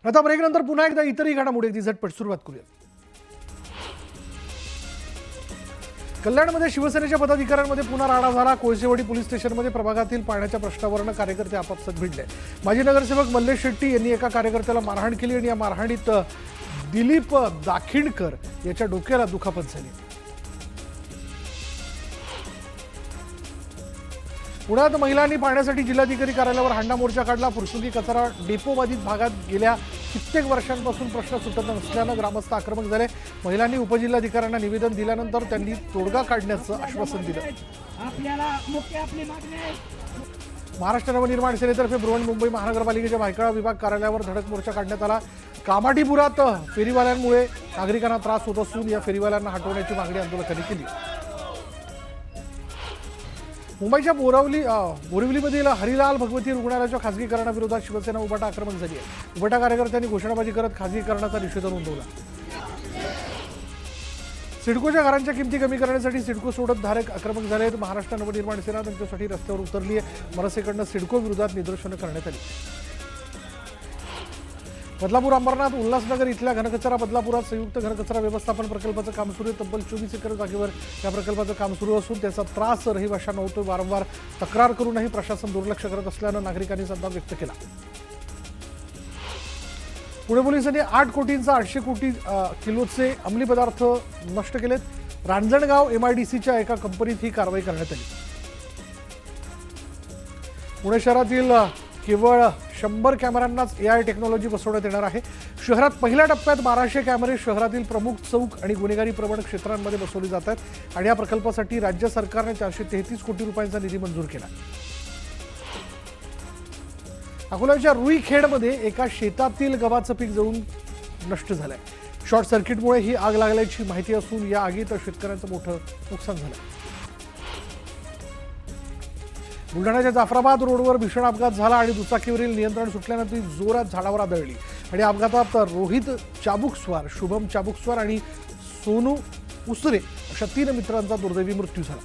आता ब्रेकनंतर पुन्हा एकदा इतरही घडामोडी अगदी झटपट सुरुवात करूया. कल्याणमध्ये शिवसेनेच्या पदाधिकाऱ्यांमध्ये पुन्हा राडा झाला. कोळसेवाडी पोलीस स्टेशनमध्ये प्रभागातील पाण्याच्या प्रश्नावरून कार्यकर्ते आपापसात भिडले. माजी नगरसेवक मल्लेश शेट्टी यांनी एका कार्यकर्त्याला मारहाण केली आणि या मारहाणीत दिलीप दाखिणकर याच्या डोक्याला दुखापत झाली. पुण्यात महिलांनी पाण्यासाठी जिल्हाधिकारी कार्यालयावर हांडा मोर्चा काढला. फुरसुंगी कचरा डेपो बाधित भागात गेल्या कित्येक वर्षांपासून प्रश्न सुटत नसल्यानं ग्रामस्थ आक्रमक झाले. महिलांनी उपजिल्हाधिकाऱ्यांना निवेदन दिल्यानंतर त्यांनी तोडगा काढण्याचं आश्वासन दिलं. महाराष्ट्र नवनिर्माण सेनेतर्फे बृहन्मुंबई महानगरपालिकेच्या भायखळा विभाग कार्यालयावर धडक मोर्चा काढण्यात आला. कामाठीपुरात फेरीवाल्यांमुळे नागरिकांना त्रास होत असून या फेरीवाल्यांना हटवण्याची मागणी आंदोलकांनी केली. मुंबईच्या बोरिवलीमधील हरिलाल भगवती रुग्णालयाच्या खासगीकरणाविरोधात शिवसेना उभाटा आक्रमक झाली आहे. उभाटा कार्यकर्त्यांनी घोषणाबाजी करत खासगीकरणाचा निषेध नोंदवला. सिडकोच्या घरांच्या किमती कमी करण्यासाठी सिडको सोडत धारक आक्रमक झाले आहेत. महाराष्ट्र नवनिर्माण सेना त्यांच्यासाठी रस्त्यावर उतरली आहे. मनसेकडनं सिडको विरोधात निदर्शनं करण्यात आली. बदलापूर अंबरनाथ उल्हासनगर इथल्या घनकचरा बदलापुरात संयुक्त घनकचरा व्यवस्थापन प्रकल्पाचं काम सुरू आहे. तब्बल 24 एकर जागेवर या प्रकल्पाचं काम सुरू असून त्याचा त्रास रहिवाशांना होतोय. वारंवार तक्रार करूनही प्रशासन दुर्लक्ष करत असल्यानं नागरिकांनी संताप व्यक्त केला. पुणे पोलिसांनी 8 कोटींचा 800 कोटी किलोचे अंमली पदार्थ नष्ट केलेत. रांजणगाव MIDCच्या एका कंपनीत ही कारवाई करण्यात आली. पुणे शहरातील केवळ 100 कॅमेऱ्यांनाच AI टेक्नॉलॉजी बसवण्यात येणार आहे. शहरात पहिल्या टप्प्यात 1200 कॅमेरे शहरातील प्रमुख चौक आणि गुन्हेगारी प्रवण क्षेत्रांमध्ये बसवले जात आहेत आणि या प्रकल्पासाठी राज्य सरकारने 433 कोटी रुपयांचा निधी मंजूर केला. अकोल्याच्या रुईखेडमध्ये एका शेतातील गव्हाचं पीक जळून नष्ट झालंय. शॉर्ट सर्किटमुळे ही आग लागल्याची माहिती असून या आगीत शेतकऱ्यांचं मोठं नुकसान झालं. बुलढाण्याच्या जाफराबाद रोडवर भीषण अपघात झाला आणि दुचाकीवरील नियंत्रण सुटल्यानं ती जोरात झाडावर आदळली आणि अपघातात रोहित चाबुकस्वार, शुभम चाबुकस्वार आणि सोनू उसरे अशा 3 मित्रांचा दुर्दैवी मृत्यू झाला.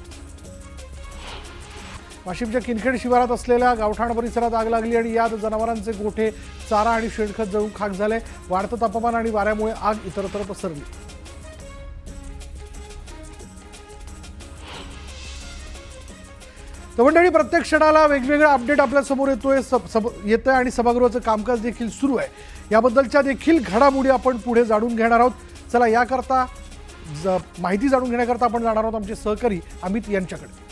वाशिमच्या किनखेड शिवारात असलेल्या गावठाण परिसरात आग लागली आणि यात जनावरांचे गोठे, चारा आणि शेणखत जळून खाक झाले. वाढतं तापमान आणि वाऱ्यामुळे आग इतरत्र पसरली. तर मंडळी, प्रत्येक क्षणाला वेगवेगळा अपडेट आपल्या समोर येतोय आणि सभागृहाचं कामकाज देखील सुरू आहे. याबद्दलच्या देखील घडामोडी आपण पुढे जाणून घेणार आहोत. चला, याकरता माहिती जाणून घेण्याकरता आपण जाणार आहोत आमचे सहकारी अमित यांच्याकडे.